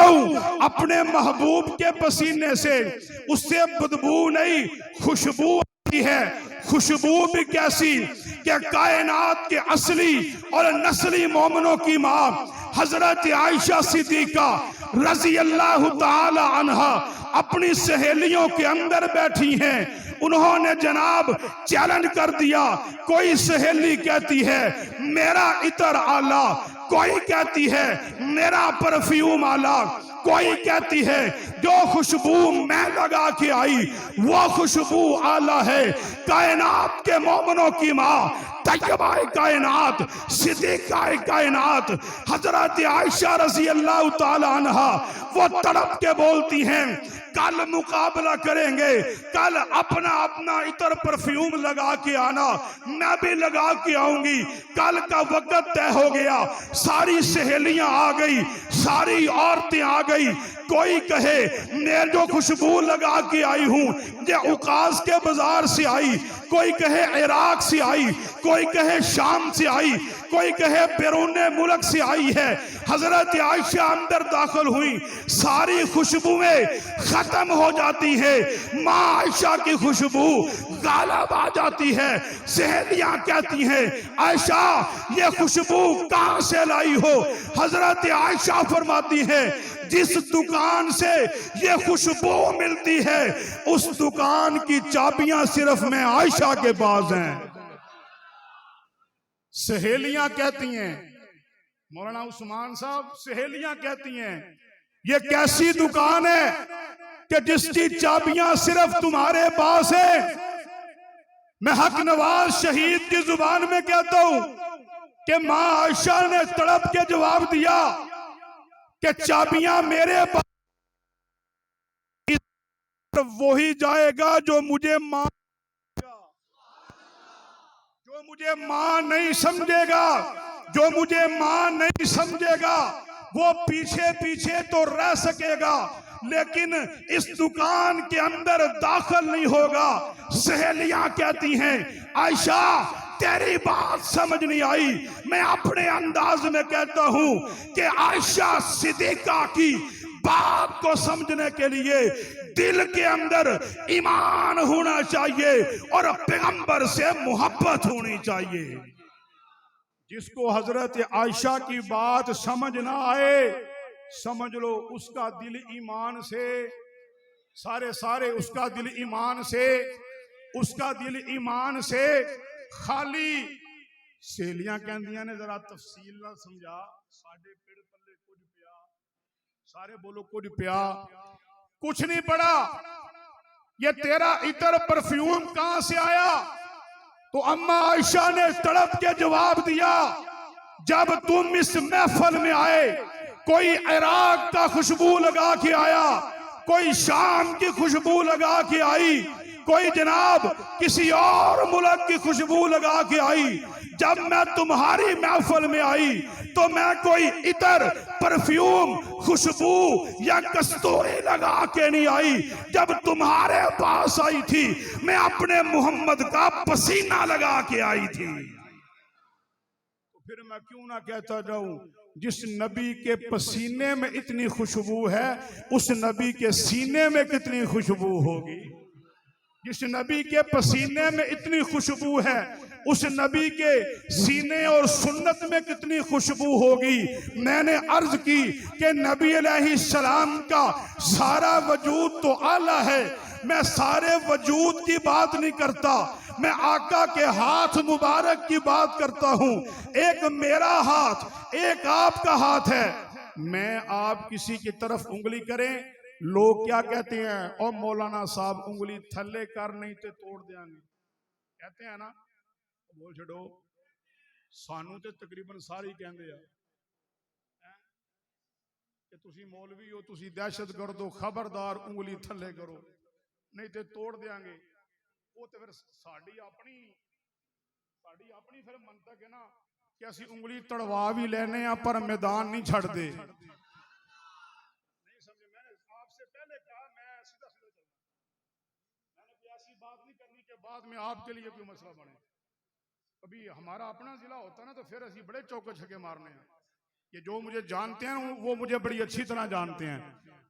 जाऊं अपने महबूब के पसीने से, उससे बदबू नहीं खुशबू आती है। खुशबू भी कैसी कि कायनात के असली और नस्ली मोमिनों की मां हजरत आयशा सिद्दीका रजी अल्लाह ताला अन्हा अपनी सहेलियों के अंदर बैठी हैं। उन्होंने जनाब चैलेंज कर दिया। कोई सहेली कहती है मेरा इतर आला, कोई कहती है मेरा परफ्यूम आला, कोई कहती है जो खुशबू मैं लगा के आई वो खुशबू आला है। कायनात के मोमिनों की मां तैयबाए कायनात सिद्दीकाए कायनात हजरत आयशा रजी अल्लाह ताला अन्हा वो तड़प के बोलती हैं कल मुकाबला करेंगे, कल अपना अपना इतर परफ्यूम लगा के आना, मैं भी लगा के आऊंगी। कल का वक्त तय हो गया। सारी सहेलियां आ गई, सारी औरतें आ गई। कोई कहे मैं जो खुशबू लगा के आई हूं ये उकास के बाजार से आई, कोई कहे इराक से आई, कोई कहे शाम से आई, कोई कहे बैरूने मुल्क से आई है। हजरत आयशा अंदर दाखिल हुई, सारी खुशबुएं खत्म हो जाती है, माँ आयशा की खुशबू गालिब आ जाती है। सहेलियां कहती हैं आयशा ये खुशबू कहां से लाई हो? हजरत आयशा फरमाती है जिस दुकान से ये खुशबू मिलती है उस दुकान की चाबियां सिर्फ मैं आयशा के पास हैं। सहेलियां कहती हैं, मौलाना उस्मान साहब, सहेलियां कहती हैं ये कैसी दुकान है कि जिसकी चाबियां सिर्फ तुम्हारे पास है। मैं हक नवाज शहीद की जुबान में कहता हूं कि मां आयशा ने तड़प के जवाब दिया कि चाबियां मेरे पास, वही जाएगा जो मुझे मां नहीं समझेगा, जो मुझे मां नहीं समझेगा वो पीछे पीछे तो रह सकेगा लेकिन इस दुकान के अंदर दाखिल नहीं होगा। सहेलियां कहती हैं आयशा तेरी बात समझ नहीं आई। मैं अपने अंदाज में कहता हूं कि आयशा सिद्दीका की बात को समझने के लिए दिल के अंदर ईमान होना चाहिए और पैगंबर से मोहब्बत होनी चाहिए। जिसको हजरत आयशा की बात समझ ना आए, समझ लो उसका दिल ईमान से, सारे उसका दिल ईमान से, उसका दिल ईमान से खाली। सहेलियां कहंदियां ने जरा तफसील ना समझा, साडे पेड़ पल्ले कुछ पिया, सारे बोलो कुछ पिया, कुछ नहीं पड़ा। ये तेरा इतर परफ्यूम कहां से आया? तो अम्मा आयशा ने तड़प के जवाब दिया जब तुम इस महफल में आए कोई इराक का खुशबू लगा के आया, कोई शाम की खुशबू लगा के आई, कोई जनाब किसी और मुल्क की खुशबू लगा के आई। जब मैं तुम्हारी महफल में आई तो मैं कोई इतर परफ्यूम खुशबू या कस्तूरी लगा के नहीं आई। जब तुम्हारे पास आई थी मैं अपने मोहम्मद का पसीना लगा के आई थी। तो फिर मैं क्यों ना कहता जाऊं जिस नबी के पसीने में इतनी खुशबू है उस नबी के सीने में कितनी खुशबू होगी। जिस नबी के पसीने में इतनी खुशबू है उस नबी के सीने और सुन्नत में कितनी खुशबू होगी। मैंने अर्ज की कि नबी अलैहिस्सलाम का सारा वजूद तो आला है, मैं सारे वजूद की बात नहीं करता, मैं आका के हाथ मुबारक की बात करता हूं। एक मेरा हाथ, एक आपका हाथ है। मैं आप किसी की तरफ उंगली करें, लोग क्या कहते हैं, ओ मौलाना साहब उंगली थल्ले कर नहीं तो तोड़ देंगे, कहते हैं ना। बोल छो सानू तो तकरीबन सारे कहते हैं कि तुसी मौलवी हो, तुसी दहशत गर्द हो, खबरदार उंगली थल्ले करो नहीं तो तोड़ देंगे। वो तो फिर साड़ी अपनी फिर मंतक है ना कि असी उंगली तड़वा भी लेने पर मैदान नहीं छड़ते। नहीं समझे? मैंने आपसे पहले कहा मैं सीधा सीधा चलना, मैंने कोई ऐसी बात नहीं करनी कि बाद में आपके लिए कोई मसला बने। अभी हमारा अपना जिला होता ना तो फिर असी बड़े चौके छक्के मारने हैं, कि जो मुझे जानते हैं वो मुझे बड़ी अच्छी तरह जानते हैं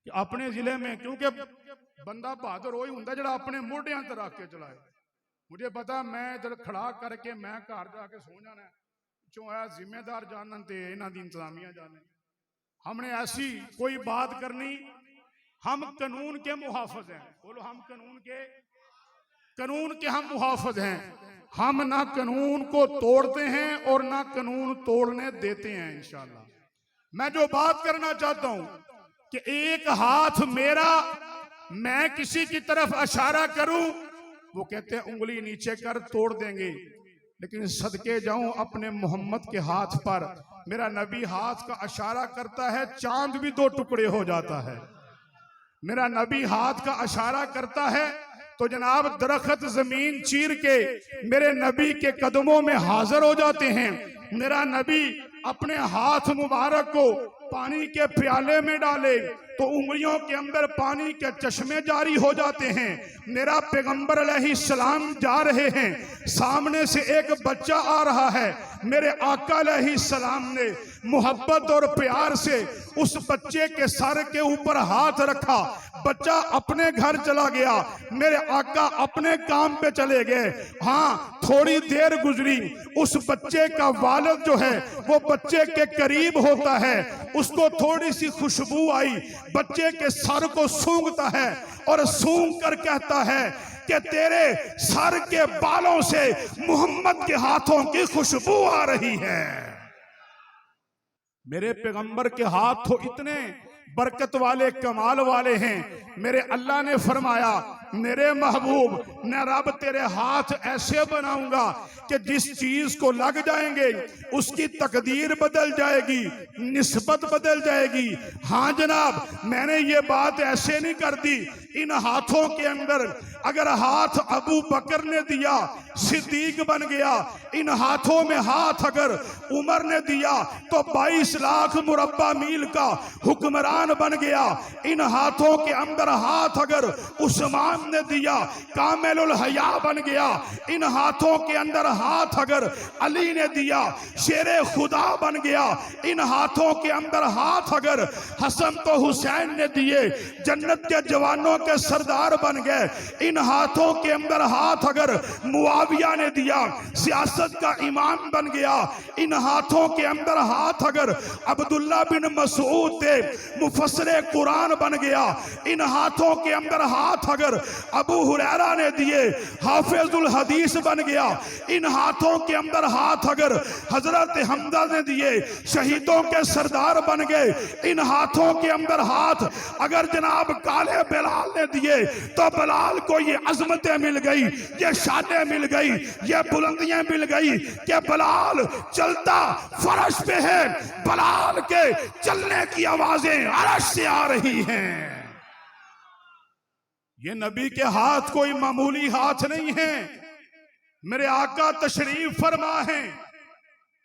कि अपने जिले में, क्योंकि बंदा बहादुर वही होंगे जो अपने मोढियां ते रख के चलाए। मुझे पता मैं इधर खड़ा करके मैं घर जाके सो जाना है, जो है जिम्मेदार जानन ते इन्हां दी इंतजामिया जाने। हमने ऐसी कोई बात करनी, हम कानून के मुहाफिज हैं। बोलो, हम कानून के हम मुहाफिज हैं। हम ना कानून को तोड़ते हैं और ना कानून तोड़ने देते हैं इंशाअल्लाह। मैं जो बात करना चाहता हूं कि एक हाथ मेरा, मैं किसी की तरफ इशारा करूं, वो कहते हैं उंगली नीचे कर तोड़ देंगे, लेकिन सदके जाऊं अपने मोहम्मद के हाथ पर, मेरा नबी हाथ का इशारा करता है चांद भी दो टुकड़े हो जाता है। मेरा नबी हाथ का इशारा करता है तो जनाब दरख्त जमीन चीर के मेरे नबी के कदमों में हाजिर हो जाते हैं। मेरा नबी अपने हाथ मुबारक को पानी के प्याले में डाले तो उंगलियों के अंदर पानी के चश्मे जारी हो जाते हैं। मेरा पैगंबर अलैहिस्सलाम जा रहे हैं, सामने से एक बच्चा आ रहा है, मेरे आका अलैहिस्सलाम ने मोहब्बत और प्यार से उस बच्चे के सर के ऊपर हाथ रखा, बच्चा अपने घर चला गया, मेरे आका अपने काम पे चले गए। हाँ, थोड़ी देर गुजरी, उस बच्चे का वालिद जो है वो बच्चे के करीब होता है, उसको थोड़ी सी खुशबू आई, बच्चे के सर को सूंघता है और सूंघ कर कहता है कि तेरे सर के बालों से मोहम्मद के हाथों की खुशबू आ रही है। मेरे पैगंबर के हाथ तो इतने बरकत वाले, कमाल वाले हैं। मेरे अल्लाह ने फरमाया, मेरे महबूब, मैं रब तेरे हाथ ऐसे बनाऊंगा कि जिस चीज को लग जाएंगे उसकी तकदीर बदल जाएगी, निस्बत बदल जाएगी। हाँ जनाब, मैंने ये बात ऐसे नहीं कर दी। इन हाथों के अंदर अगर हाथ अबू बकर ने दिया, सिद्दीक बन गया। इन हाथों में हाथ अगर उमर ने दिया तो 22 लाख मुरब्बा मील का हुक्मरान बन गया। इन हाथों के अंदर हाथ अगर उस्मान ने दिया, कामिलुल हया बन गया। इन हाथों के अंदर हाथ अगर अली ने दिया, शेरे खुदा बन गया। इन हाथों के अंदर हाथ अगर हसन तो हुसैन ने दिए, जन्नत के जवानों के सरदार बन गए। इन हाथों के अंदर हाथ अगर मुआविया ने दिया, सियासत का इमाम बन गया। इन हाथों के अंदर हाथ अगर अब्दुल्ला बिन मसूद थे, मुफस्सिरे कुरान बन गया। इन हाथों के अंदर हाथ अगर अबू हुरैरा ने दिए, हाफिजुल हदीस बन गया। इन हाथों के अंदर हाथ अगर हजरत हमजा ने दिए, शहीदों के सरदार बन गए। इन हाथों के अंदर हाथ अगर जनाब काले बिलाल ने दिए तो बिलाल को ये अजमतें मिल गई, ये शानें मिल गई, ये बुलंदियां मिल गई कि बिलाल चलता फर्श पे है, बिलाल के चलने की आवाजें अर्श से आ रही हैं। ये नबी के हाथ कोई मामूली हाथ नहीं है। मेरे आका तशरीफ फरमा है,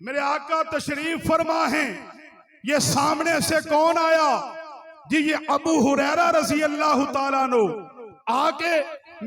मेरे आका तशरीफ फरमा है। ये सामने से कौन आया जी? ये अबू हुरैरा रजी अल्लाह ताला अन्हु आके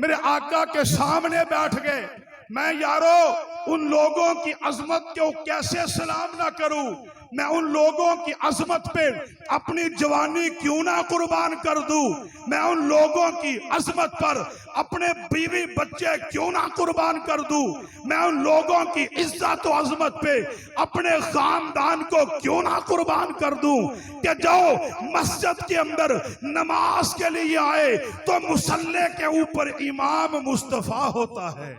मेरे आका के सामने बैठ गए। मैं यारो उन लोगों की अजमत को कैसे सलाम ना करूं? मैं उन लोगों की अजमत पे अपनी जवानी क्यों ना कुर्बान कर दूं? मैं उन लोगों की अजमत पर अपने बीवी बच्चे क्यों ना कुर्बान कर दूं? मैं उन लोगों की इज्जत और अजमत पे अपने खानदान को क्यों ना कुर्बान कर दूं? कि जाओ मस्जिद के अंदर नमाज के लिए आए तो मुसल्ले के ऊपर इमाम मुस्तफा होता है,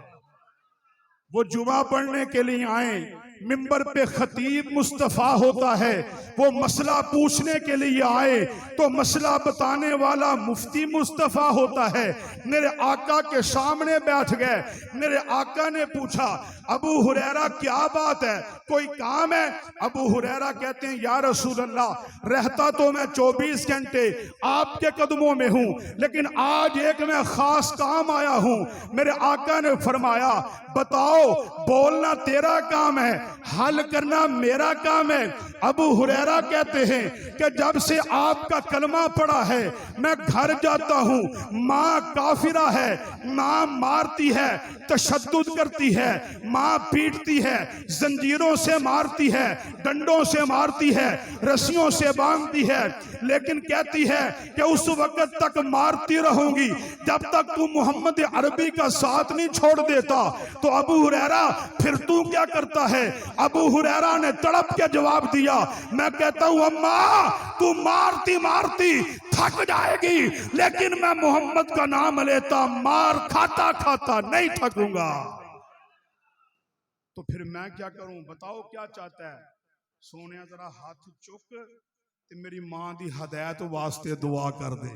वो जुमा पढ़ने के लिए आए, मिंबर पे खतीब मुस्तफा होता है, वो मसला पूछने के लिए आए तो मसला बताने वाला मुफ्ती मुस्तफा होता है। मेरे आका के सामने बैठ गए। मेरे आका ने पूछा, अबू हुरैरा क्या बात है, कोई काम है? अबू हुरैरा कहते हैं, या रसूल अल्लाह, रहता तो मैं 24 घंटे आपके कदमों में हूं, लेकिन आज एक मैं खास काम आया हूं। मेरे आका ने फरमाया, बताओ, बोलना तेरा काम है, हल करना मेरा काम है। अबू हुरैरा कहते हैं कि जब से आपका कलमा पड़ा है मैं घर जाता हूँ, माँ काफिरा है, माँ मारती है, तशद्दुद करती है, माँ पीटती है, जंजीरों से मारती है, डंडों से मारती है, रस्सियों से बांधती है, लेकिन कहती है कि उस वक्त तक मारती रहूंगी जब तक तू मोहम्मद अरबी का साथ नहीं छोड़ देता। तो अबू हुरैरा फिर तू क्या करता है? अबू हुरैरा ने तड़प के जवाब दिया, मैं कहता हूं अम्मा तू मारती मारती थक जाएगी, लेकिन मैं मोहम्मद का नाम लेता मार खाता खाता नहीं थकूंगा। तो फिर मैं क्या करूं? बताओ क्या चाहता है? सोने जरा हाथ चुक ते मेरी मां दी हदायत वास्ते दुआ कर दे।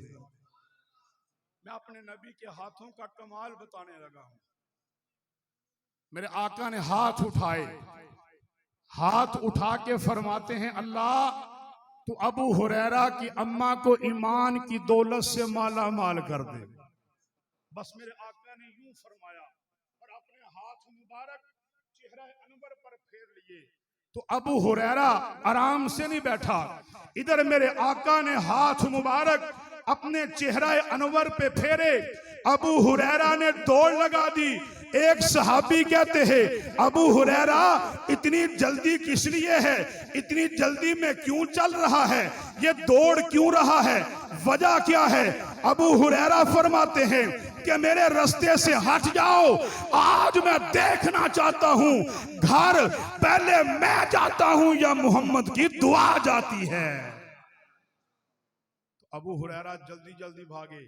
मैं अपने नबी के हाथों का कमाल बताने लगा हूं। मेरे आका ने हाथ उठाए, हाथ उठा के फरमाते हैं अल्लाह तू अबू हुरैरा की अम्मा को ईमान की दौलत से माला माल कर दे। बस मेरे आका ने यूं फरमाया और अपने हाथ मुबारक चेहरा अनवर पर फेर लिए। तो अबू हुरैरा आराम से नहीं बैठा, इधर मेरे आका ने हाथ मुबारक अपने चेहरा अनवर पे फेरे। अबू हुरैरा ने दौड़ लगा दी। एक सहाबी कहते हैं अबू हुरैरा इतनी जल्दी किस लिए है? इतनी जल्दी में क्यों चल रहा है? ये दौड़ क्यों रहा है? वजह क्या है? अबू हुरैरा फरमाते हैं कि मेरे रास्ते से हट जाओ, आज मैं देखना चाहता हूं घर पहले मैं जाता हूं या मोहम्मद की दुआ जाती है। तो अबू हुरैरा जल्दी जल्दी भागे।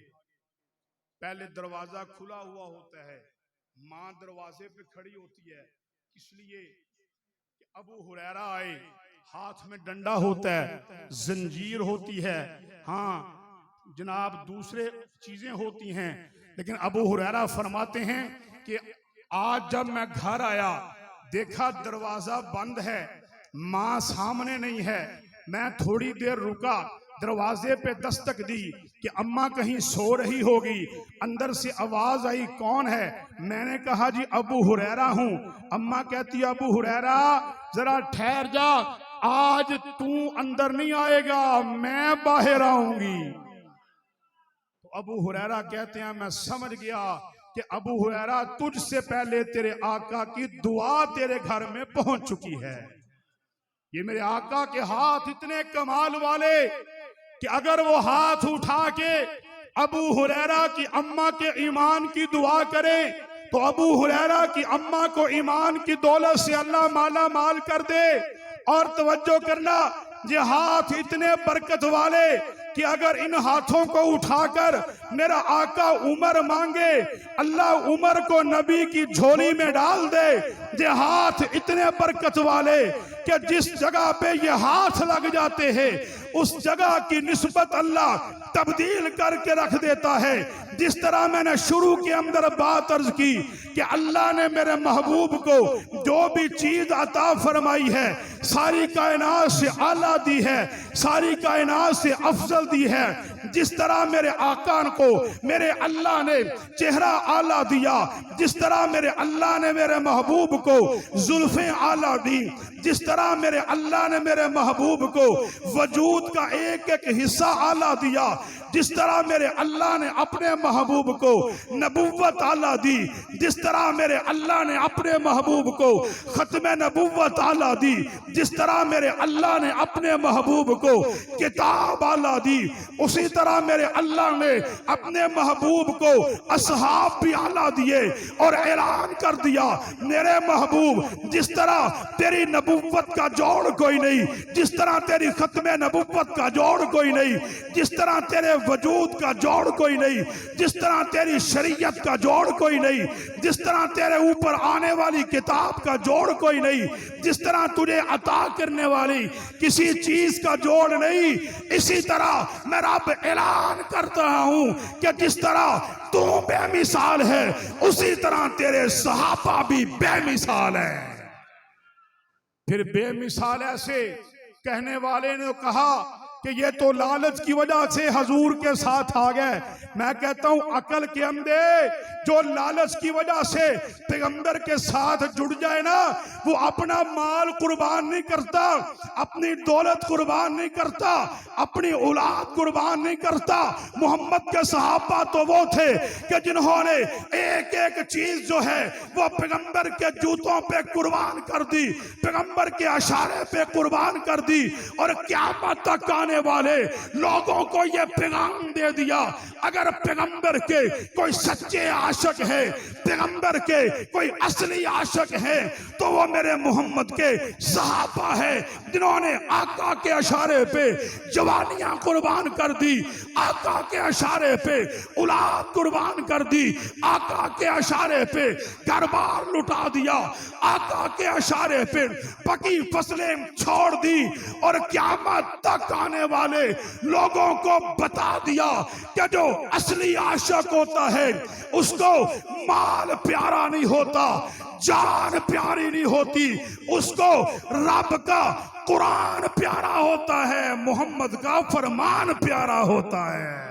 पहले दरवाजा खुला हुआ होता है, मां दरवाजे पे खड़ी होती है, इसलिए कि अबू हुरैरा आए, हाथ में डंडा होता है, जंजीर होती है, हाँ जनाब दूसरे चीजें होती हैं, लेकिन अबू हुरैरा फरमाते हैं कि आज जब मैं घर आया देखा दरवाजा बंद है, मां सामने नहीं है, मैं थोड़ी देर रुका, दरवाजे पे दस्तक दी कि अम्मा कहीं सो रही होगी। अंदर से आवाज आई कौन है? मैंने कहा जी अबू हुरैरा हूं। अम्मा कहती अबू हुरैरा जरा ठहर जा, आज तू अंदर नहीं आएगा, मैं बाहर आऊंगी। तो अबू हुरैरा कहते हैं मैं समझ गया कि अबू हुरैरा तुझसे पहले तेरे आका की दुआ तेरे घर में पहुंच चुकी है। ये मेरे आका के हाथ इतने कमाल वाले कि अगर वो हाथ उठा के अबू हुरैरा की अम्मा के ईमान की दुआ करे तो अबू हुरैरा की अम्मा को ईमान की दौलत से अल्लाह माला माल कर दे। और तवज्जो करना, ये हाथ इतने बरकत वाले कि अगर इन हाथों को उठाकर मेरा आका उमर मांगे, अल्लाह उमर को नबी की झोली में डाल दे। ये हाथ इतने बरकत वाले कि जिस जगह पे ये हाथ लग जाते हैं उस जगह की निस्बत अल्लाह तब्दील करके रख देता है। जिस तरह मैंने शुरू के अंदर बात अर्ज की कि अल्लाह ने मेरे महबूब को जो भी चीज अता फरमाई है सारी कायनात से आला दी है, सारी कायनात से अफजल दी है। जिस तरह मेरे आका को मेरे अल्लाह ने चेहरा आला दिया, जिस तरह मेरे अल्लाह ने मेरे महबूब को जुल्फे आला दी, जिस तरह मेरे अल्लाह ने मेरे महबूब को वजूद का एक एक हिस्सा आला दिया, जिस तरह मेरे अल्लाह ने अपने महबूब को नबुव्वत आला दी, जिस तरह मेरे अल्लाह ने अपने महबूब को खत्म नबुव्वत आला दी, जिस तरह मेरे अल्लाह ने अपने महबूब को किताब आला दी, उसी तरह मेरे अल्लाह ने अपने महबूब को असहाब भी आला दिए और ऐलान कर दिया मेरे महबूब जिस तरह तेरी नबुव्वत का जोड़ कोई नहीं, जिस तरह तेरी खत्म नबुव्वत का जोड़ कोई नहीं, जिस तरह तेरे वजूद का जोड़ कोई नहीं, जिस तरह तेरी शरीयत का जोड़ कोई नहीं, जिस तरह तेरे ऊपर आने वाली किताब का जोड़ कोई नहीं, जिस तरह तुझे अता करने वाली किसी चीज का जोड़ नहीं, इसी तरह मैं रब ऐलान करता हूं कि जिस तरह तू बेमिसाल है उसी तरह तेरे सहाबा भी बेमिसाल है। फिर बेमिसाल ऐसे कहने वाले ने कहा कि ये तो लालच की वजह से हजूर के साथ आ गए। मैं कहता हूं अकल के अंधे जो लालच की वजह से पैगंबर के साथ जुड़ जाए ना, वो अपना माल कुर्बान नहीं करता, अपनी दौलत कुर्बान नहीं करता, अपनी औलाद कुर्बान नहीं करता। मोहम्मद के सहाबा तो वो थे कि जिन्होंने एक एक चीज जो है वो पैगंबर के जूतों पे कुर्बान कर दी, पैगंबर के इशारे पे कुर्बान कर दी, और क़यामत तक आने वाले लोगों को ये पैगाम दे दिया, अगर पैगंबर के कोई सच्चे आशिक है, पैगंबर के कोई असली आशिक है, तो वो मेरे मोहम्मद के सहाबा है, जिन्होंने आका के इशारे पे जवानियां कुर्बान कर दी, आका के इशारे पे औलाद कुर्बान कर दी, आका के इशारे पे घर-बार लुटा दिया, आका के इशारे पे पकी फसलें छोड़ दी, और क़यामत तक आने वाले लोगों को बता दिया कि जो असली आशिक होता है उसको माल प्यारा नहीं होता, जान प्यारी नहीं होती, उसको रब का कुरान प्यारा होता है, मोहम्मद का फरमान प्यारा होता है।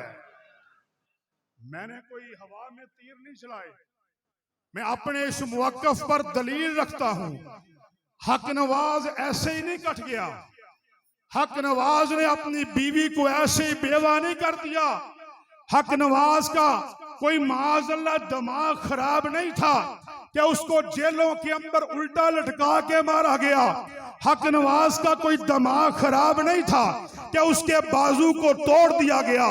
मैंने कोई हवा में तीर नहीं चलाए, मैं अपने इस मुवक्कफ पर दलील रखता हूं। हक नवाज ऐसे ही नहीं कट गया, हक नवाज ने अपनी बीवी को ऐसे ही बेवा नहीं कर दिया। हक नवाज का कोई माज़अल्लाह दिमाग खराब नहीं था कि उसको जेलों के अंदर उल्टा लटका के मारा गया। हक नवाज का कोई दिमाग खराब नहीं था कि उसके बाजू को तोड़ दिया गया।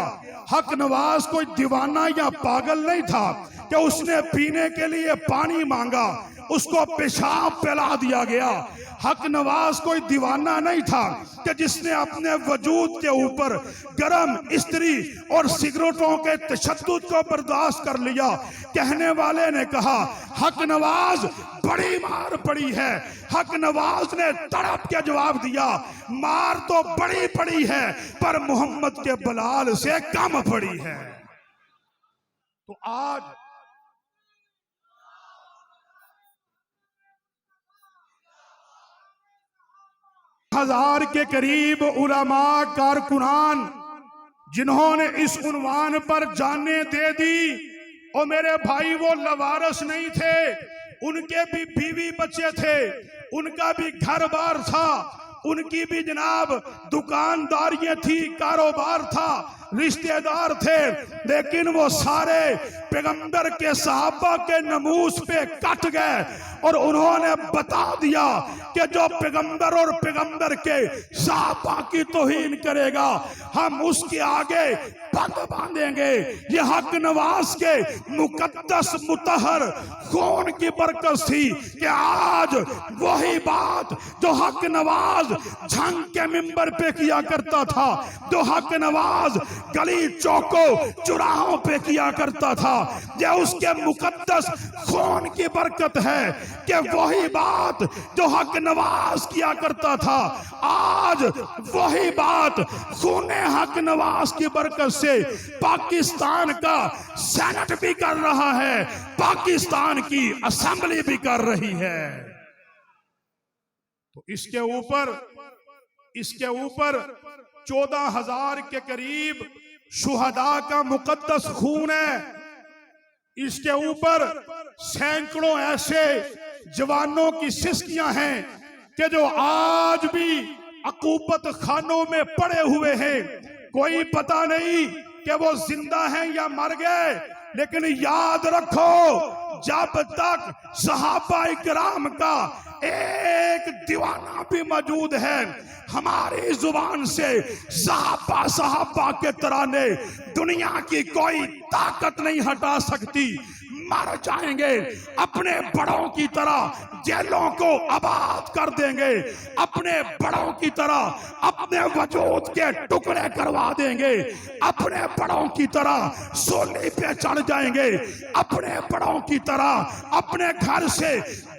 हक नवाज कोई दीवाना या पागल नहीं था कि उसने पीने के लिए पानी मांगा, उसको पेशाब पिला दिया गया। हक नवाज कोई दीवाना नहीं था कि जिसने अपने वजूद के ऊपर गरम इस्त्री और सिगरेटों के तशद्दुद को बर्दाश्त कर लिया। कहने वाले ने कहा हक नवाज बड़ी मार पड़ी है, हक नवाज ने तड़प के जवाब दिया मार तो बड़ी पड़ी है पर मोहम्मद के बलाल से कम पड़ी है। तो आज हजार के करीब उलमा कारकुनान जिन्होंने इस उन्वान पर जाने दे दी, और मेरे भाई वो लवारस नहीं थे, उनके भी बीवी बच्चे थे, उनका भी घर बार था, उनकी भी जनाब दुकानदारियां थी, कारोबार था, रिश्तेदार थे, लेकिन वो सारे पैगंबर के सहाबा के नमूस पे कट गए और उन्होंने बता दिया कि जो पैगंबर और पैगंबर के सहाबा की तौहीन करेगा हम उसके आगे पग बांधेंगे। ये हक नवाज के मुकद्दस मुतहर खून की बरकत थी कि आज वही बात जो हक नवाज झंग के मिंबर पे किया करता था, जो हक नवाज गली चौकों चौराहों पे किया करता था, ये उसके मुकद्दस खून की बरकत है कि वही बात जो हक नवाज किया करता था आज वही बात खूने हक नवाज की बरकत से पाकिस्तान का सेनेट भी कर रहा है, पाकिस्तान की असेंबली भी कर रही है। तो इसके ऊपर 14,000 के करीब शुहदा का मुकद्दस खून है। इसके ऊपर सैकड़ों ऐसे जवानों की सिस्कियां हैं कि जो आज भी अकूबत खानों में पड़े हुए हैं। कोई पता नहीं कि वो जिंदा हैं या मर गए, लेकिन याद रखो जब तक सहाबा इकराम का एक दीवाना भी मौजूद है, हमारी जुबान से सहाबा के तराने दुनिया की कोई ताकत नहीं हटा सकती। मर जाएंगे, अपने बड़ों की तरह जेलों को आबाद कर देंगे, अपने बड़ों की तरह अपने वजूद के टुकड़े करवा देंगे, अपने बड़ों की तरह सोने पे चढ़ जाएंगे, अपने बड़ों की तरह अपने घर से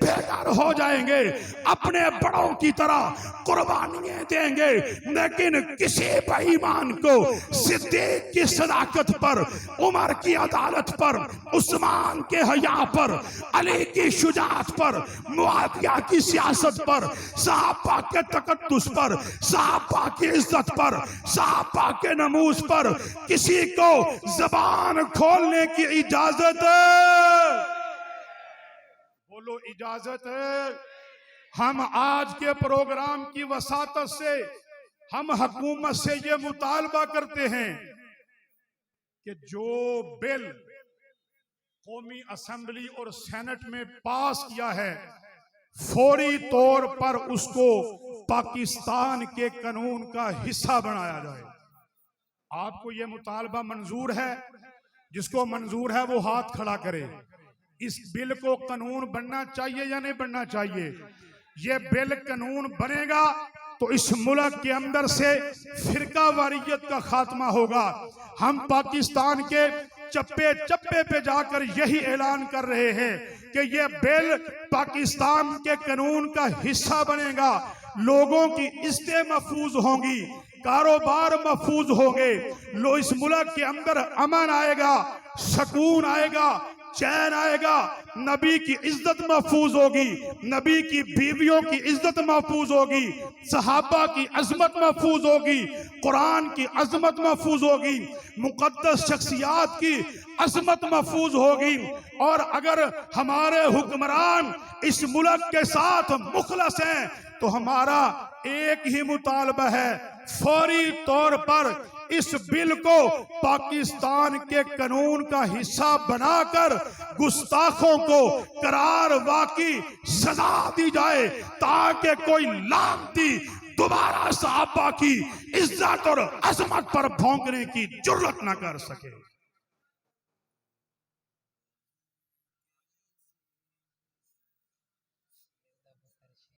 बेघर हो जाएंगे, अपने बड़ों की तरह कुर्बानियां देंगे, लेकिन किसी बेईमान को सिद्दीक की सदाकत पर, उमर की अदालत पर, उस्मान के हया पर, अली की शुजाअत पर, मुआविया की सियासत पर, सहाबा के तकद्दुस पर, सहाबा की इज्जत पर, सहाबा के नमूस पर किसी को जबान खोलने की इजाजत बोलो इजाजत है। हम आज के प्रोग्राम की वसातत से हम हुकूमत से ये मुतालबा करते हैं कि जो बिल कौमी असेंबली और सेनेट में पास किया है, फौरी तौर पर उसको पाकिस्तान के कानून का हिस्सा बनाया जाए। आपको यह मुतालबा मंजूर है? जिसको मंजूर है वो हाथ खड़ा करे। इस बिल को कानून बनना चाहिए या नहीं बनना चाहिए? ये बिल कानून बनेगा तो इस मुल्क के अंदर से फिरका वारियत का खात्मा होगा। हम पाकिस्तान के चप्पे चप्पे पे जाकर यही ऐलान कर रहे हैं कि ये बिल पाकिस्तान के कानून का हिस्सा बनेगा। लोगों की इज्जतें महफूज होंगी, कारोबार महफूज होंगे, लो इस मुल्क के अंदर अमन आएगा, सुकून आएगा, चैन आएगा, नबी की इज्जत महफूज होगी, नबी की बीवियों की इज्जत महफूज होगी, सहाबा की अजमत महफूज होगी, कुरान की अजमत महफूज होगी, मुकद्दस शख्सियात की अजमत महफूज होगी। और अगर हमारे हुक्मरान इस मुल्क के साथ मुखलस हैं तो हमारा एक ही मुतालबा है, फौरी तौर पर इस बिल को पाकिस्तान के कानून का हिस्सा बनाकर गुस्ताखों को करार वाकई सजा दी जाए, ताकि कोई लानती दोबारा सहाबा की इज्जत और अजमत पर भौंकने की जुर्रत न कर सके।